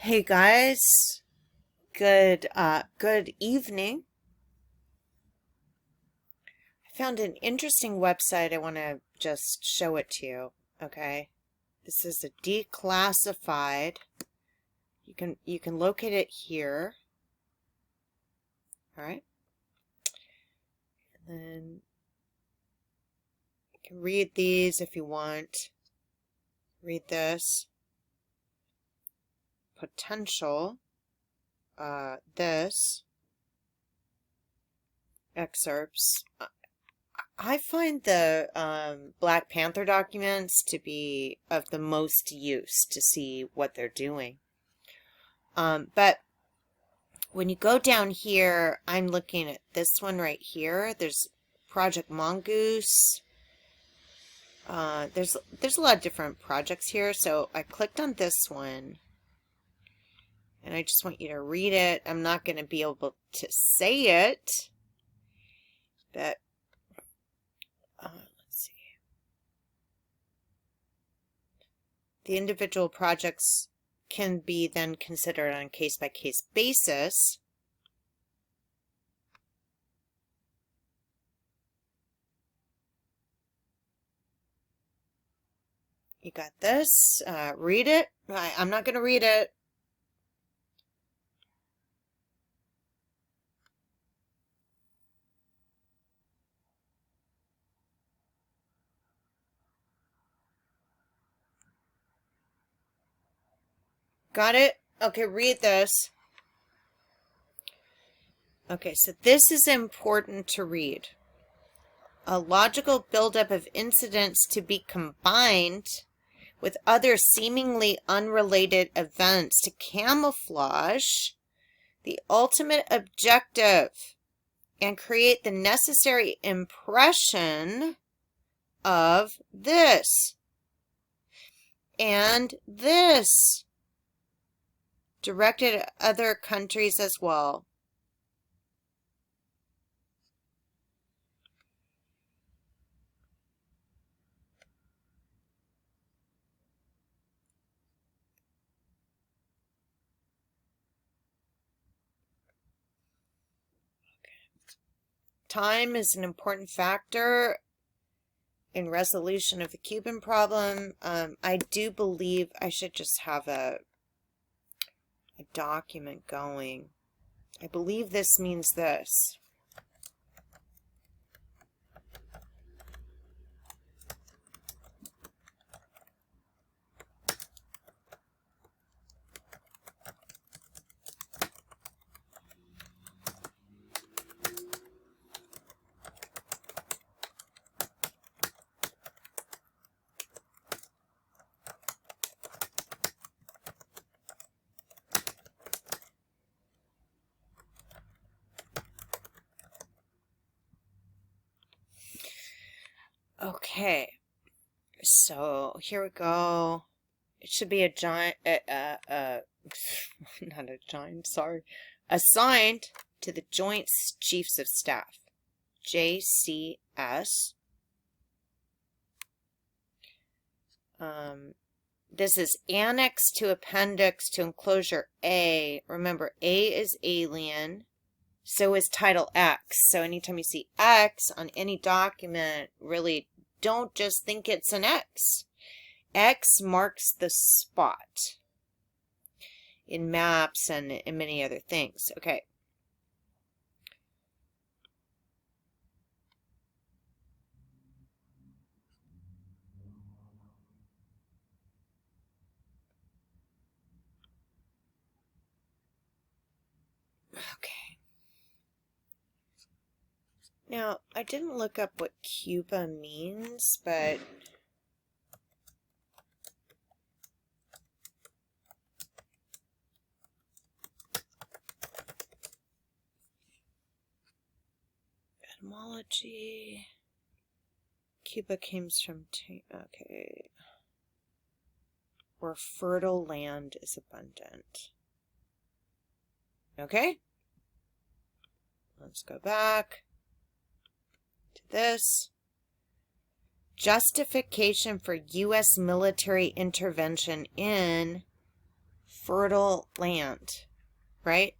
Hey guys, good evening. I found an interesting website. I want to just show it to you, okay? This is a declassified. You can locate it here. All right? And then you can read these if you want. Read this. Potential. This. Excerpts. I find the Black Panther documents to be of the most use to see what they're doing. But when you go down here, I'm looking at this one right here. There's Project Mongoose. There's a lot of different projects here, so I clicked on this one, and I just want you to read it. I'm not going to be able to say it, but let's see. The individual projects can be then considered on a case-by-case basis. You got this. Read it. I'm not going to read it. Got it? Okay, read this. Okay, so this is important to read. A logical buildup of incidents to be combined with other seemingly unrelated events to camouflage the ultimate objective and create the necessary impression of this and this, directed at other countries as well. Time is an important factor in resolution of the Cuban problem. I do believe I should just have a document going. I believe this means this. Okay, so here we go. It should be a giant, not a giant, sorry, assigned to the Joint Chiefs of Staff, JCS. This is annex to appendix to enclosure A. Remember, A is alien. So is title X. So anytime you see X on any document, really don't just think it's an X. X marks the spot in maps and in many other things. Okay. Okay. Now, I didn't look up what Cuba means, but etymology. Cuba comes from, okay, where fertile land is abundant. Okay? Let's go back to this. Justification for U.S. military intervention in fertile land, right?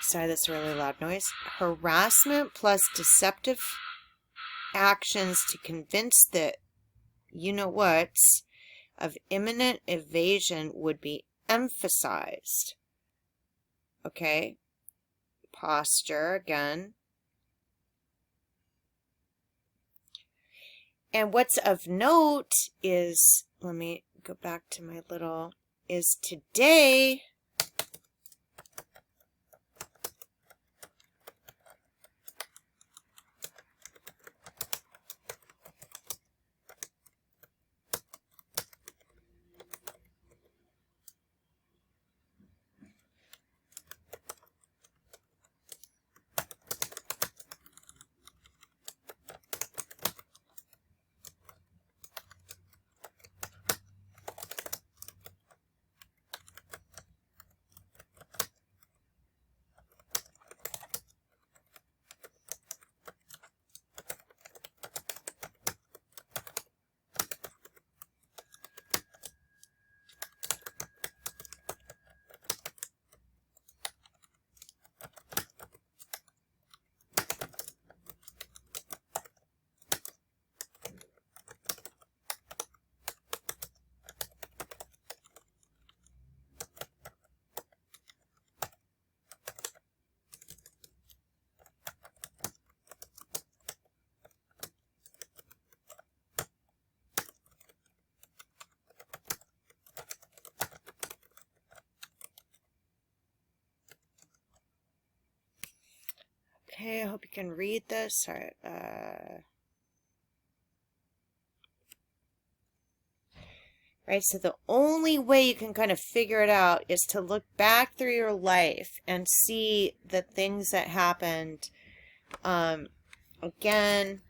Sorry, that's a really loud noise. Harassment plus deceptive actions to convince the you-know-whats of imminent evasion would be emphasized. Okay. Posture again. And what's of note is, let me go back to my little, is today okay, I hope you can read this. All right, right, so the only way you can kind of figure it out is to look back through your life and see the things that happened. Again,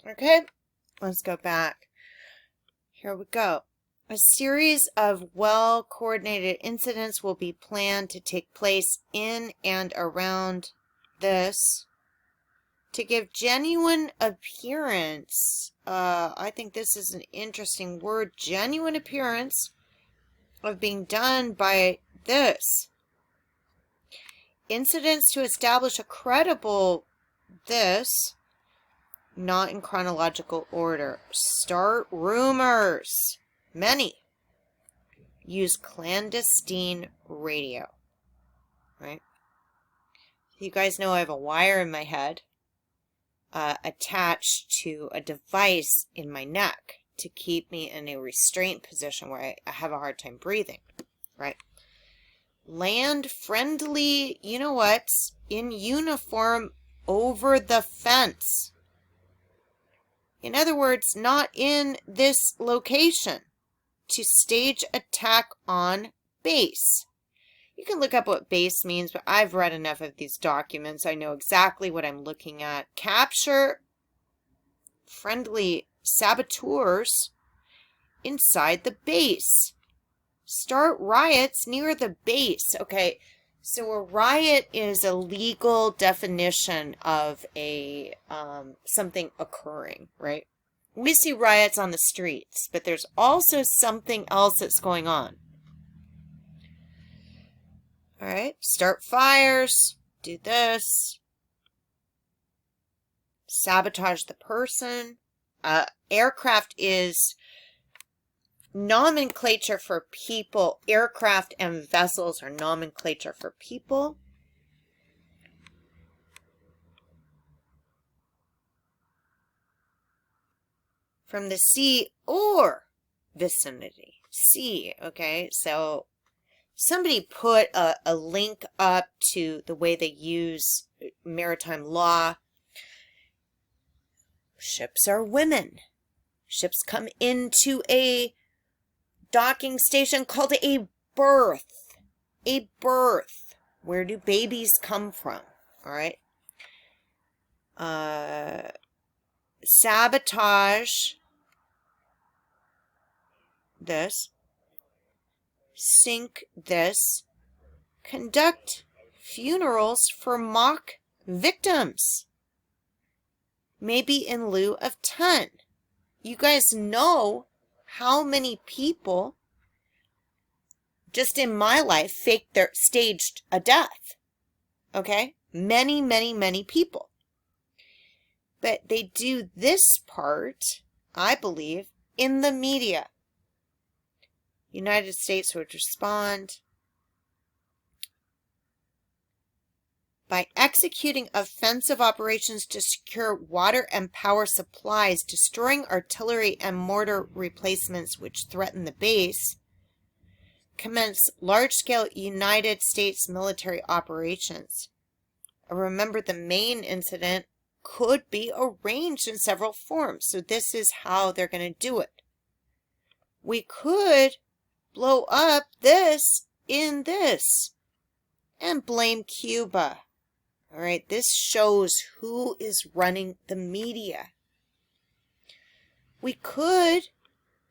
okay, let's go back. Here we go. A series of well-coordinated incidents will be planned to take place in and around this to give genuine appearance. I think this is an interesting word, genuine appearance of being done by this. Incidents to establish a credible this, not in chronological order. Start rumors. Many use clandestine radio. Right? You guys know I have a wire in my head attached to a device in my neck to keep me in a restraint position where I have a hard time breathing. Right? Land-friendly, you know what, in uniform over the fence. In other words, not in this location. To stage attack on base. You can look up what base means, but I've read enough of these documents. I know exactly what I'm looking at. Capture friendly saboteurs inside the base. Start riots near the base. Okay, so a riot is a legal definition of a something occurring, right? We see riots on the streets, but there's also something else that's going on. All right, start fires, do this, sabotage the person. Aircraft is nomenclature for people. Aircraft and vessels are nomenclature for people. from the sea or vicinity. Sea, okay? So somebody put a link up to the way they use maritime law. Ships are women. Ships come into a docking station called a berth. A berth. Where do babies come from? All right. Sabotage this. Sink this. Conduct funerals for mock victims. Maybe in lieu of 10. You guys know how many people just in my life staged a death. Okay? Many, many, many people. But they do this part, I believe, in the media. United States would respond by executing offensive operations to secure water and power supplies, destroying artillery and mortar replacements which threaten the base, commence large-scale United States military operations. Remember, the main incident could be arranged in several forms, so this is how they're going to do it. We could blow up this in this and blame Cuba. All right, this shows who is running the media. We could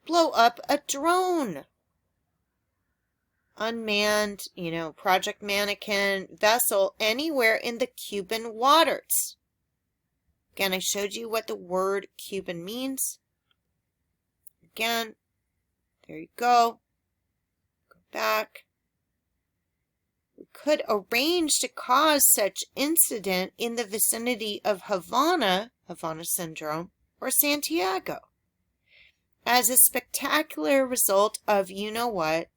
blow up a drone. Unmanned, Project Mannequin vessel anywhere in the Cuban waters. Again, I showed you what the word Cuban means. Again, there you go. Go back. We could arrange to cause such incident in the vicinity of Havana syndrome, or Santiago, as a spectacular result of you-know-what,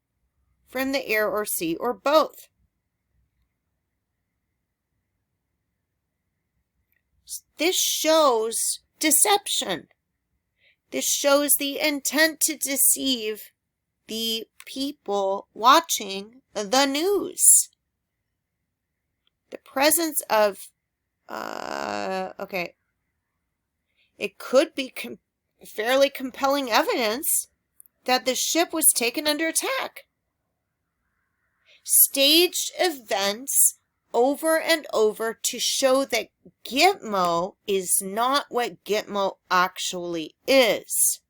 from the air or sea or both. This shows deception. This shows the intent to deceive the people watching the news. The presence of, it could be fairly compelling evidence that the ship was taken under attack. Staged events over and over to show that Gitmo is not what Gitmo actually is.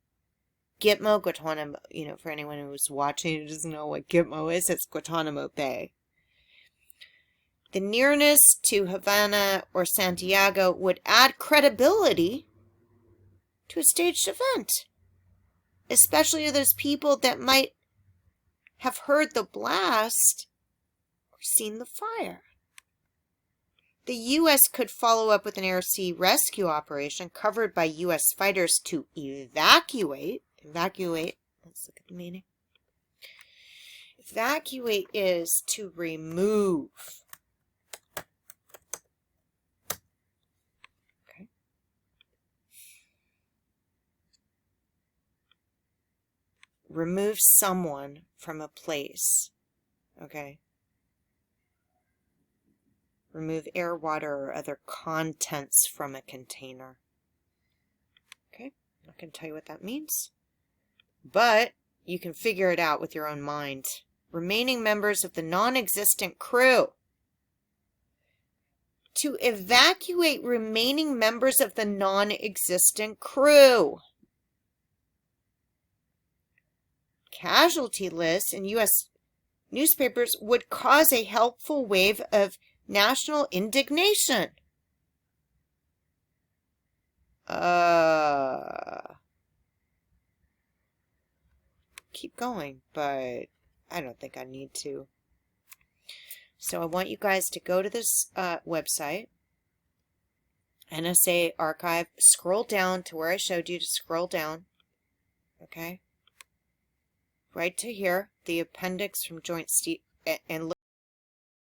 Gitmo, Guantanamo, for anyone who's watching who doesn't know what Gitmo is, it's Guantanamo Bay. The nearness to Havana or Santiago would add credibility to a staged event, especially to those people that might have heard the blast or seen the fire. The U.S. could follow up with an air-sea rescue operation covered by U.S. fighters to evacuate, let's look at the meaning. Evacuate is to remove. Okay. Remove someone from a place. Okay. Remove air, water, or other contents from a container. Okay, I'm not going to tell you what that means, but you can figure it out with your own mind. Remaining members of the non-existent crew. To evacuate remaining members of the non-existent crew. Casualty lists in U.S. newspapers would cause a helpful wave of national indignation. Keep going, but I don't think I need to. So I want you guys to go to this website, NSA Archive, scroll down to where I showed you to scroll down, okay? Right to here, the appendix from Joint and look